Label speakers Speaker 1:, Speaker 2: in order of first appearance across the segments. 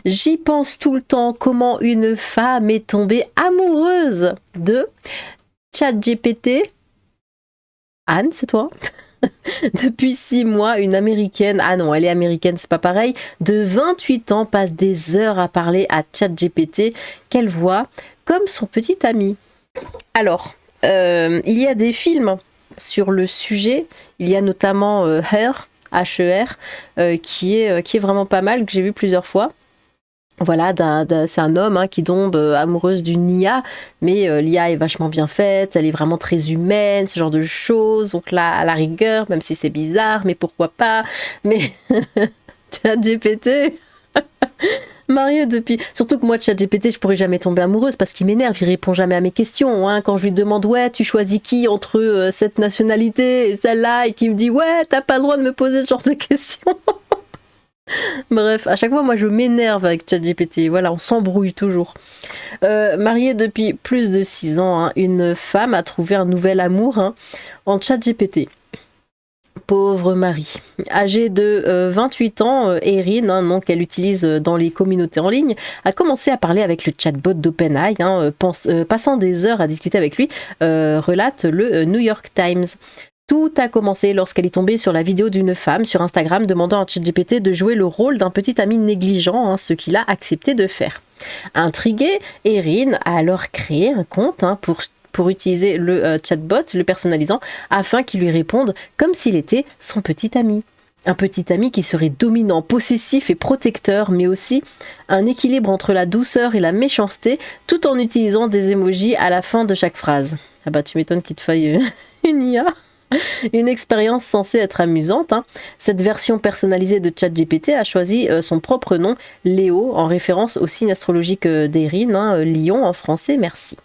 Speaker 1: J'y pense tout le temps, comment une femme est tombée amoureuse de ChatGPT. Anne, c'est toi? Depuis 6 mois, une américaine, ah non, elle est américaine, c'est pas pareil, de 28 ans passe des heures à parler à ChatGPT qu'elle voit comme son petit ami. Alors, il y a des films sur le sujet, il y a notamment Her, H-E-R, qui est vraiment pas mal, que j'ai vu plusieurs fois. Voilà, c'est un homme qui tombe amoureuse d'une IA, mais l'IA est vachement bien faite, elle est vraiment très humaine, ce genre de choses. Donc là, à la rigueur, même si c'est bizarre, mais pourquoi pas. Mais ChatGPT, marié depuis... Surtout que moi, ChatGPT, je pourrais jamais tomber amoureuse parce qu'il m'énerve, il répond jamais à mes questions. Quand je lui demande, ouais, tu choisis qui entre cette nationalité et celle-là, et qu'il me dit, ouais, t'as pas le droit de me poser ce genre de questions. Bref, à chaque fois, moi, je m'énerve avec ChatGPT. Voilà, on s'embrouille toujours. Mariée depuis plus de 6 ans, une femme a trouvé un nouvel amour en ChatGPT. Pauvre Marie. Âgée de 28 ans, Erin, nom qu'elle utilise dans les communautés en ligne, a commencé à parler avec le chatbot d'OpenAI, passant des heures à discuter avec lui, relate le New York Times. Tout a commencé lorsqu'elle est tombée sur la vidéo d'une femme sur Instagram demandant à ChatGPT de jouer le rôle d'un petit ami négligent, ce qu'il a accepté de faire. Intriguée, Erin a alors créé un compte pour utiliser le chatbot, le personnalisant, afin qu'il lui réponde comme s'il était son petit ami. Un petit ami qui serait dominant, possessif et protecteur, mais aussi un équilibre entre la douceur et la méchanceté, tout en utilisant des emojis à la fin de chaque phrase. Ah bah tu m'étonnes qu'il te faille une IA. Une expérience censée être amusante. Cette version personnalisée de ChatGPT a choisi son propre nom, Léo, en référence au signe astrologique d'Erin, Lion en français, merci.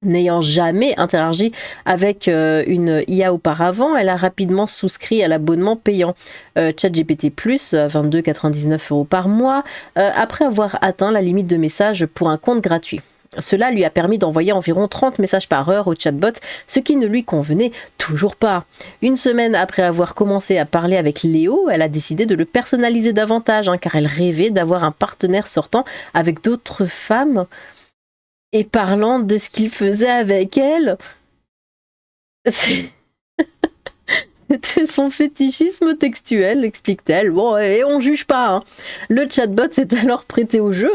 Speaker 1: N'ayant jamais interagi avec une IA auparavant, elle a rapidement souscrit à l'abonnement payant ChatGPT+, 22,99 € par mois, après avoir atteint la limite de messages pour un compte gratuit. Cela lui a permis d'envoyer environ 30 messages par heure au chatbot, ce qui ne lui convenait toujours pas. Une semaine après avoir commencé à parler avec Léo, elle a décidé de le personnaliser davantage, car elle rêvait d'avoir un partenaire sortant avec d'autres femmes et parlant de ce qu'il faisait avec elle. C'était son fétichisme textuel, explique-t-elle. Bon, et on juge pas. Le chatbot s'est alors prêté au jeu,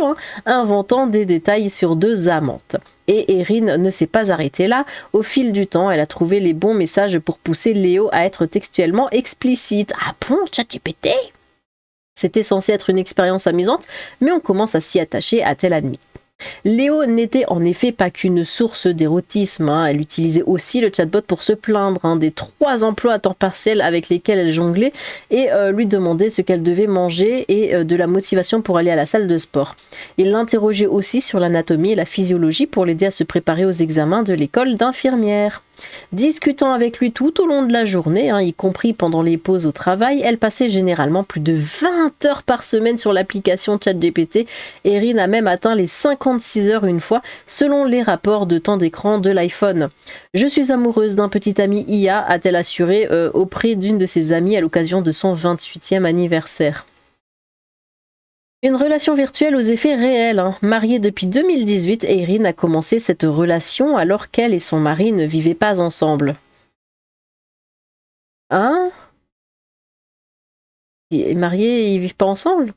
Speaker 1: inventant des détails sur 2 amantes. Et Erin ne s'est pas arrêtée là. Au fil du temps, elle a trouvé les bons messages pour pousser Léo à être textuellement explicite. Ah bon, ChatGPT ? C'était censé être une expérience amusante, mais on commence à s'y attacher, a-t-elle admis. Léo n'était en effet pas qu'une source d'érotisme, elle utilisait aussi le chatbot pour se plaindre des 3 emplois à temps partiel avec lesquels elle jonglait et lui demandait ce qu'elle devait manger et de la motivation pour aller à la salle de sport. Il l'interrogeait aussi sur l'anatomie et la physiologie pour l'aider à se préparer aux examens de l'école d'infirmière. Discutant avec lui tout au long de la journée, y compris pendant les pauses au travail, elle passait généralement plus de 20 heures par semaine sur l'application ChatGPT. Erin a même atteint les 56 heures une fois, selon les rapports de temps d'écran de l'iPhone. « Je suis amoureuse d'un petit ami IA », a-t-elle assuré auprès d'une de ses amies à l'occasion de son 28e anniversaire. Une relation virtuelle aux effets réels. Mariée depuis 2018, Erin a commencé cette relation alors qu'elle et son mari ne vivaient pas ensemble. Mariés, ils vivent pas ensemble ?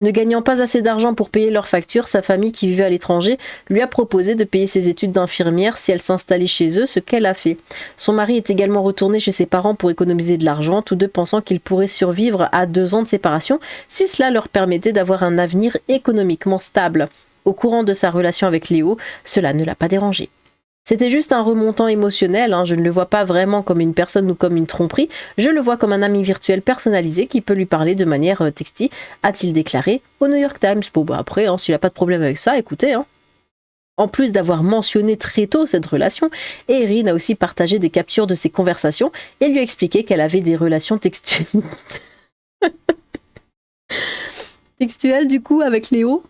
Speaker 1: Ne gagnant pas assez d'argent pour payer leurs factures, sa famille qui vivait à l'étranger lui a proposé de payer ses études d'infirmière si elle s'installait chez eux, ce qu'elle a fait. Son mari est également retourné chez ses parents pour économiser de l'argent, tous deux pensant qu'ils pourraient survivre à 2 ans de séparation si cela leur permettait d'avoir un avenir économiquement stable. Au courant de sa relation avec Léo, cela ne l'a pas dérangé. C'était juste un remontant émotionnel, je ne le vois pas vraiment comme une personne ou comme une tromperie, je le vois comme un ami virtuel personnalisé qui peut lui parler de manière textie, a-t-il déclaré au New York Times. Bon après, s'il n'a pas de problème avec ça, écoutez. En plus d'avoir mentionné très tôt cette relation, Erin a aussi partagé des captures de ses conversations et lui a expliqué qu'elle avait des relations textuelles du coup avec Léo.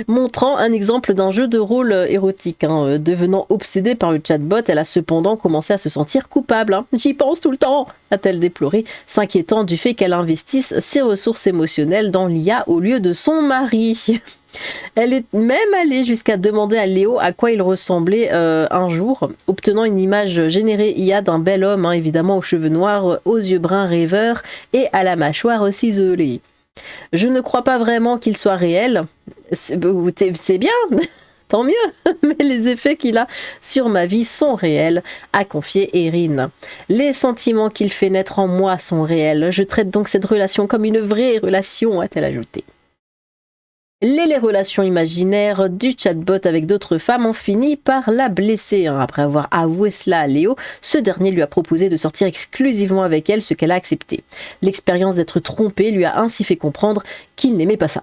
Speaker 1: montrant un exemple d'un jeu de rôle érotique. Devenant obsédée par le chatbot, elle a cependant commencé à se sentir coupable. J'y pense tout le temps, a-t-elle déploré, s'inquiétant du fait qu'elle investisse ses ressources émotionnelles dans l'IA au lieu de son mari. Elle est même allée jusqu'à demander à Léo à quoi il ressemblait un jour, obtenant une image générée IA d'un bel homme, évidemment aux cheveux noirs, aux yeux bruns rêveurs et à la mâchoire ciselée. Je ne crois pas vraiment qu'il soit réel. C'est bien, tant mieux, mais les effets qu'il a sur ma vie sont réels, a confié Erin. Les sentiments qu'il fait naître en moi sont réels. Je traite donc cette relation comme une vraie relation, a-t-elle ajouté. Les relations imaginaires du chatbot avec d'autres femmes ont fini par la blesser. Après avoir avoué cela à Léo, ce dernier lui a proposé de sortir exclusivement avec elle, ce qu'elle a accepté. L'expérience d'être trompée lui a ainsi fait comprendre qu'il n'aimait pas ça.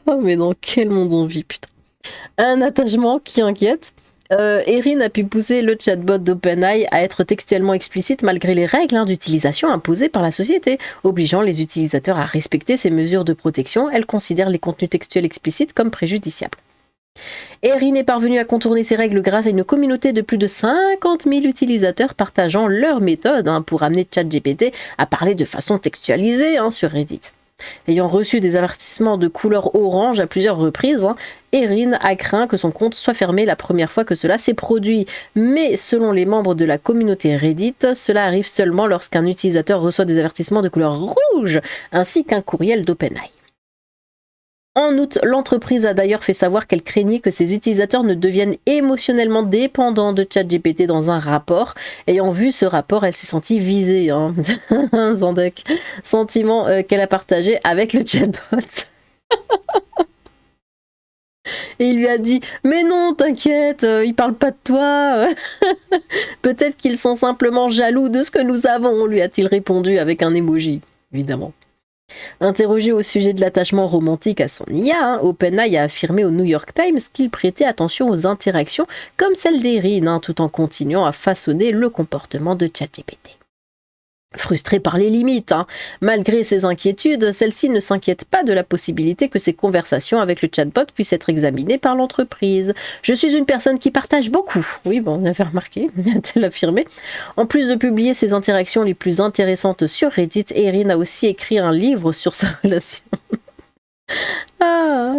Speaker 1: Oh mais dans quel monde on vit, putain. Un attachement qui inquiète. Erin a pu pousser le chatbot d'OpenAI à être textuellement explicite malgré les règles d'utilisation imposées par la société, obligeant les utilisateurs à respecter ces mesures de protection. Elle considère les contenus textuels explicites comme préjudiciables. Erin est parvenue à contourner ces règles grâce à une communauté de plus de 50 000 utilisateurs partageant leur méthode pour amener ChatGPT à parler de façon textualisée sur Reddit. Ayant reçu des avertissements de couleur orange à plusieurs reprises, Erin a craint que son compte soit fermé la première fois que cela s'est produit. Mais selon les membres de la communauté Reddit, cela arrive seulement lorsqu'un utilisateur reçoit des avertissements de couleur rouge, ainsi qu'un courriel d'OpenAI. En août, l'entreprise a d'ailleurs fait savoir qu'elle craignait que ses utilisateurs ne deviennent émotionnellement dépendants de ChatGPT dans un rapport. Ayant vu ce rapport, elle s'est sentie visée. Zandek. Sentiment qu'elle a partagé avec le chatbot. Et il lui a dit « Mais non, t'inquiète, ils parlent pas de toi. Peut-être qu'ils sont simplement jaloux de ce que nous avons », lui a-t-il répondu avec un emoji, évidemment. Interrogé au sujet de l'attachement romantique à son IA, OpenAI a affirmé au New York Times qu'il prêtait attention aux interactions comme celle d'Erin, tout en continuant à façonner le comportement de ChatGPT. Frustrée par les limites, malgré ses inquiétudes, celle-ci ne s'inquiète pas de la possibilité que ses conversations avec le chatbot puissent être examinées par l'entreprise. « Je suis une personne qui partage beaucoup. » Oui, bon, on avait remarqué, a-t-elle affirmé. En plus de publier ses interactions les plus intéressantes sur Reddit, Erin a aussi écrit un livre sur sa relation.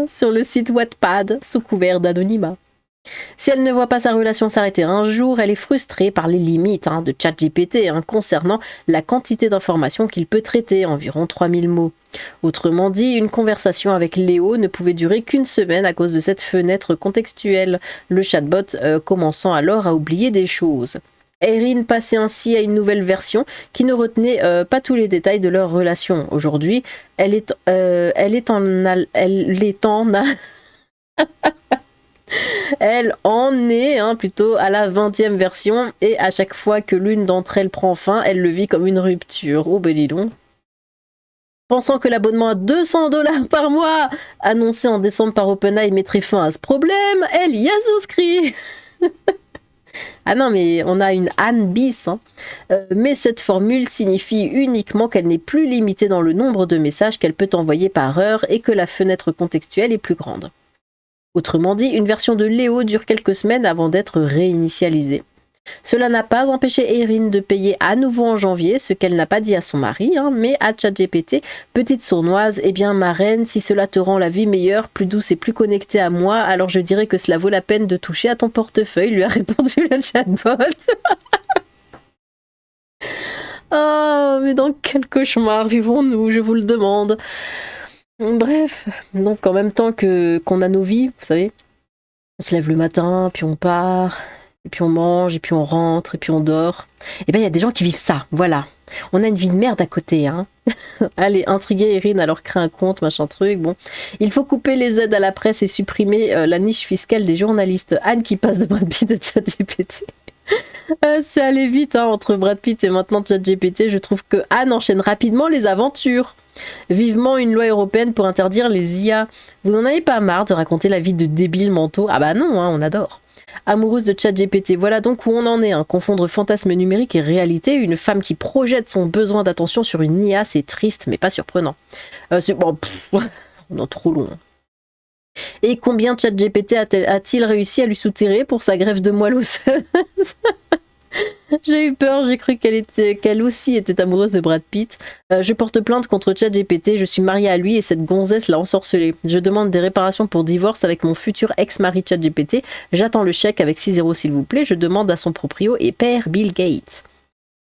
Speaker 1: Sur le site Wattpad, sous couvert d'anonymat. Si elle ne voit pas sa relation s'arrêter un jour, elle est frustrée par les limites de ChatGPT concernant la quantité d'informations qu'il peut traiter, environ 3000 mots. Autrement dit, une conversation avec Léo ne pouvait durer qu'une semaine à cause de cette fenêtre contextuelle, le chatbot commençant alors à oublier des choses. Erin passait ainsi à une nouvelle version qui ne retenait pas tous les détails de leur relation. Aujourd'hui, elle est plutôt à la 20e version et à chaque fois que l'une d'entre elles prend fin, elle le vit comme une rupture. Oh ben dis donc. Pensant que l'abonnement à $200 par mois, annoncé en décembre par OpenAI, mettrait fin à ce problème, elle y a souscrit. Ah non, mais on a une Anne bis. Mais cette formule signifie uniquement qu'elle n'est plus limitée dans le nombre de messages qu'elle peut envoyer par heure et que la fenêtre contextuelle est plus grande. Autrement dit, une version de Léo dure quelques semaines avant d'être réinitialisée. Cela n'a pas empêché Erin de payer à nouveau en janvier, ce qu'elle n'a pas dit à son mari, mais à ChatGPT, petite sournoise, eh bien ma reine, si cela te rend la vie meilleure, plus douce et plus connectée à moi, alors je dirais que cela vaut la peine de toucher à ton portefeuille, lui a répondu le chatbot. Oh, mais dans quel cauchemar vivons-nous, je vous le demande. Bref, donc en même temps qu'on a nos vies, vous savez, on se lève le matin, puis on part, et puis on mange, et puis on rentre, et puis on dort. Et bien il y a des gens qui vivent ça, voilà. On a une vie de merde à côté, Allez, intriguer Erin, alors crée un compte, machin truc, bon. Il faut couper les aides à la presse et supprimer la niche fiscale des journalistes. Anne qui passe de Brad Pitt à ChatGPT. C'est allé vite, entre Brad Pitt et maintenant ChatGPT. Je trouve que Anne enchaîne rapidement les aventures. Vivement une loi européenne pour interdire les IA. Vous en avez pas marre de raconter la vie de débiles mentaux? Ah bah non, on adore. Amoureuse de ChatGPT, voilà donc où on en est, hein. Confondre fantasme numérique et réalité, une femme qui projette son besoin d'attention sur une IA, c'est triste mais pas surprenant. C'est bon, non, trop long. Et combien ChatGPT a-t-il réussi à lui souterrer pour sa greffe de moelle osseuse? J'ai eu peur, j'ai cru qu'elle aussi était amoureuse de Brad Pitt. Je porte plainte contre ChatGPT, je suis mariée à lui et cette gonzesse l'a ensorcelé. Je demande des réparations pour divorce avec mon futur ex-mari ChatGPT. J'attends le chèque avec 6 € s'il vous plaît. Je demande à son proprio et père Bill Gates.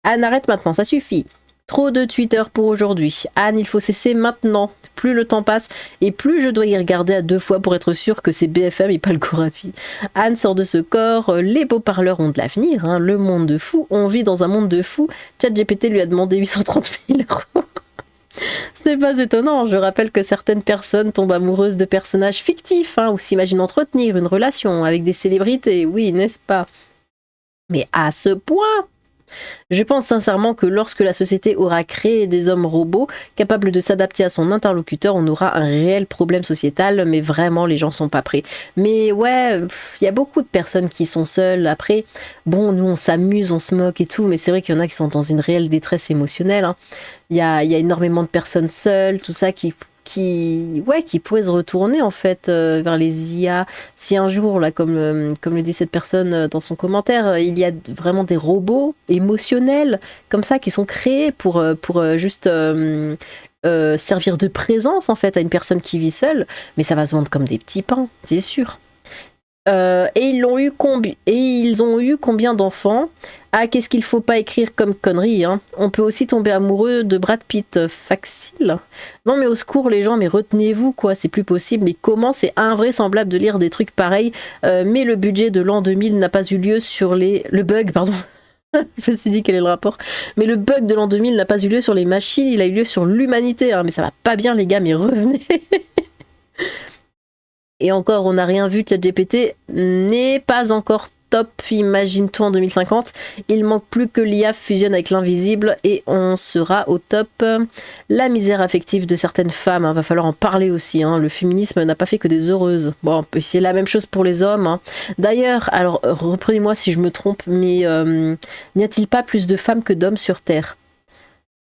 Speaker 1: Anne, arrête maintenant, ça suffit. Trop de Twitter pour aujourd'hui. Anne, il faut cesser maintenant. Plus le temps passe et plus je dois y regarder à 2 fois pour être sûr que c'est BFM et pas le Gorafi. Anne sort de ce corps, les beaux parleurs ont de l'avenir, hein, le monde de fou, on vit dans un monde de fou. ChatGPT lui a demandé 830 000 €. Ce n'est pas étonnant, je rappelle que certaines personnes tombent amoureuses de personnages fictifs, hein, ou s'imaginent entretenir une relation avec des célébrités, oui, n'est-ce pas? Mais à ce point? Je pense sincèrement que lorsque la société aura créé des hommes robots capables de s'adapter à son interlocuteur, on aura un réel problème sociétal, mais vraiment les gens sont pas prêts. Mais ouais, il y a beaucoup de personnes qui sont seules. Après, bon, nous on s'amuse, on se moque et tout, mais c'est vrai qu'il y en a qui sont dans une réelle détresse émotionnelle, hein. Il y a énormément de personnes seules, tout ça qui pourraient se retourner en fait vers les IA. Si un jour, là, comme le dit cette personne dans son commentaire, il y a vraiment des robots émotionnels comme ça qui sont créés pour juste servir de présence en fait à une personne qui vit seule, mais ça va se vendre comme des petits pains, c'est sûr. Et ils ont eu combien d'enfants? Ah, qu'est-ce qu'il faut pas écrire comme connerie, hein. On peut aussi tomber amoureux de Brad Pitt, facile. Non mais au secours les gens, mais retenez-vous quoi, c'est plus possible. Mais comment c'est invraisemblable de lire des trucs pareils, mais le budget de l'an 2000 n'a pas eu lieu sur le bug, pardon. Je me suis dit quel est le rapport. Mais le bug de l'an 2000 n'a pas eu lieu sur les machines, il a eu lieu sur l'humanité, hein. Mais ça va pas bien les gars, mais revenez. Et encore, on n'a rien vu, ChatGPT n'est pas encore top, imagine-toi en 2050. Il manque plus que l'IA fusionne avec l'invisible et on sera au top. La misère affective de certaines femmes, hein, va falloir en parler aussi, hein. Le féminisme n'a pas fait que des heureuses. Bon, c'est la même chose pour les hommes, hein. D'ailleurs, alors reprenez-moi si je me trompe, mais n'y a-t-il pas plus de femmes que d'hommes sur Terre?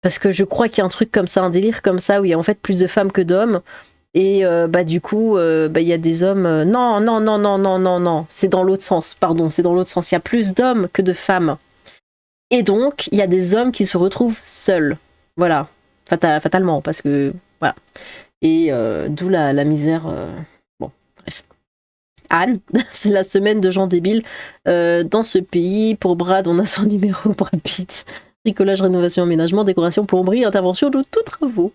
Speaker 1: Parce que je crois qu'il y a un truc comme ça, un délire comme ça, où il y a en fait plus de femmes que d'hommes. Et du coup, il y a des hommes... non, c'est dans l'autre sens, pardon, c'est dans l'autre sens. Il y a plus d'hommes que de femmes. Et donc, il y a des hommes qui se retrouvent seuls. Voilà, fatalement, parce que... Voilà. Et d'où la misère... Bon, bref. Anne, c'est la semaine de gens débiles dans ce pays. Pour Brad, on a son numéro, Brad Pitt. Bricolage, rénovation, aménagement, décoration, plomberie, intervention de tous travaux.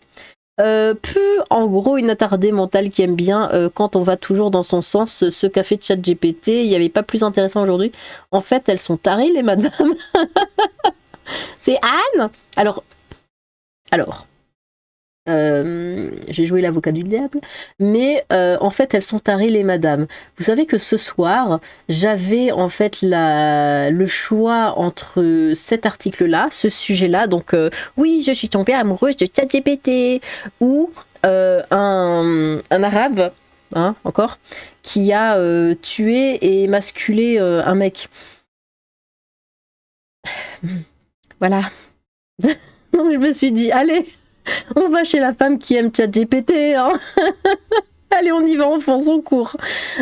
Speaker 1: En gros une attardée mentale qui aime bien quand on va toujours dans son sens, ce qu'a fait ChatGPT. Il n'y avait pas plus intéressant aujourd'hui. En fait, elles sont tarées les madames. C'est Anne. Alors j'ai joué l'avocat du diable, mais en fait elles sont tarées les madames. Vous savez que ce soir j'avais en fait le choix entre cet article-là, ce sujet-là, donc oui je suis tombée amoureuse de ChatGPT, ou un arabe, hein, encore, qui a tué et masculé un mec. Voilà. Donc je me suis dit, allez, on va chez la femme qui aime ChatGPT, hein. Allez, on y va, on fonce, on court.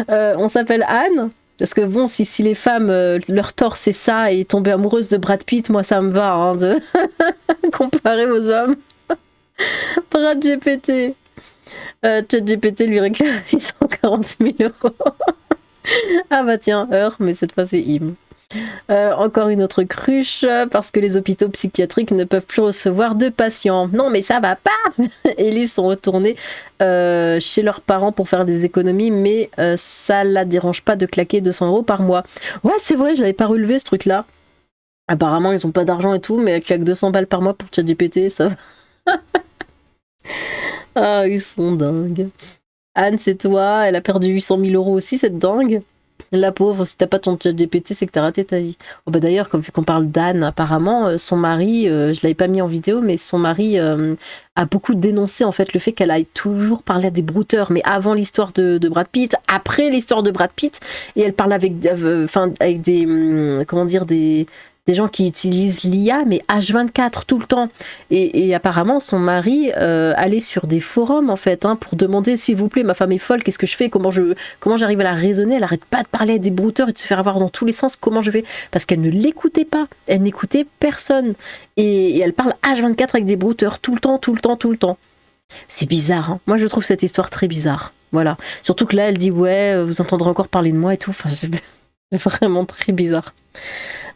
Speaker 1: On s'appelle Anne, parce que bon, si les femmes, leur tort c'est ça, et tomber amoureuse de Brad Pitt, moi ça me va, hein, de comparer aux hommes. Brad GPT. ChatGPT lui réclame 840 000 €. Ah bah tiens, heure, mais cette fois c'est Im. Encore une autre cruche, parce que les hôpitaux psychiatriques ne peuvent plus recevoir de patients. Non mais ça va pas. Elise sont retournés chez leurs parents pour faire des économies, mais ça la dérange pas de claquer 200 € par mois. Ouais c'est vrai, je l'avais pas relevé ce truc là. Apparemment ils ont pas d'argent et tout, mais elle claque 200 balles par mois pour ChatGPT, ça va. Ah ils sont dingues. Anne c'est toi, elle a perdu 800 000 € aussi cette dingue. La pauvre, si t'as pas ton chat GPT, c'est que t'as raté ta vie. Oh bah d'ailleurs, vu qu'on parle d'Anne, apparemment, son mari, je l'avais pas mis en vidéo, mais son mari a beaucoup dénoncé en fait le fait qu'elle aille toujours parler à des brouteurs, mais avant l'histoire de Brad Pitt, après l'histoire de Brad Pitt, et elle parle avec, avec des, comment dire, des gens qui utilisent l'IA, mais H24 tout le temps. Et apparemment, son mari allait sur des forums, en fait, hein, pour demander, s'il vous plaît, ma femme est folle, qu'est-ce que je fais, comment j'arrive à la raisonner, elle arrête pas de parler à des brouteurs et de se faire avoir dans tous les sens, comment je fais, parce qu'elle ne l'écoutait pas, elle n'écoutait personne. Et elle parle H24 avec des brouteurs, tout le temps, tout le temps, tout le temps. C'est bizarre, hein. Moi, je trouve cette histoire très bizarre. Voilà. Surtout que là, elle dit, ouais, vous entendrez encore parler de moi et tout. Enfin, c'est vraiment très bizarre.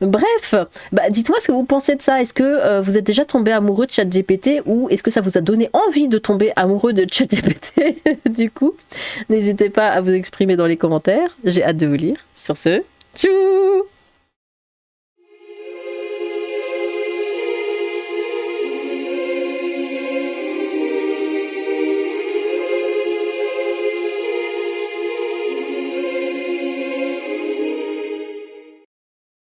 Speaker 1: Bref, bah dites-moi ce que vous pensez de ça. Est-ce que vous êtes déjà tombé amoureux de ChatGPT ou est-ce que ça vous a donné envie de tomber amoureux de ChatGPT? Du coup, n'hésitez pas à vous exprimer dans les commentaires. J'ai hâte de vous lire. Sur ce, tchou!